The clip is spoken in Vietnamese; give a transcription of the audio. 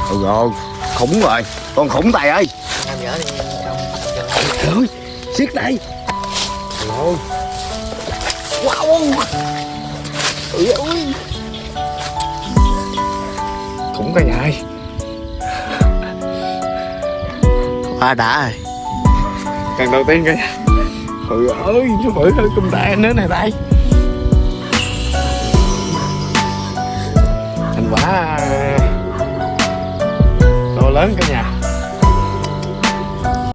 Ừ rồi, khủng rồi, con khủng Tài ơi. Em dở đi trong Trời ơi, siết đây. Rồi. Wow. Ui ơi. Khủng cả nhà ơi. quá đã rồi. Cần đầu tiên kìa. Ôi ơi, nó bự hơn cung tay nữa nè Tài. Thành quả to lớn cả nhà.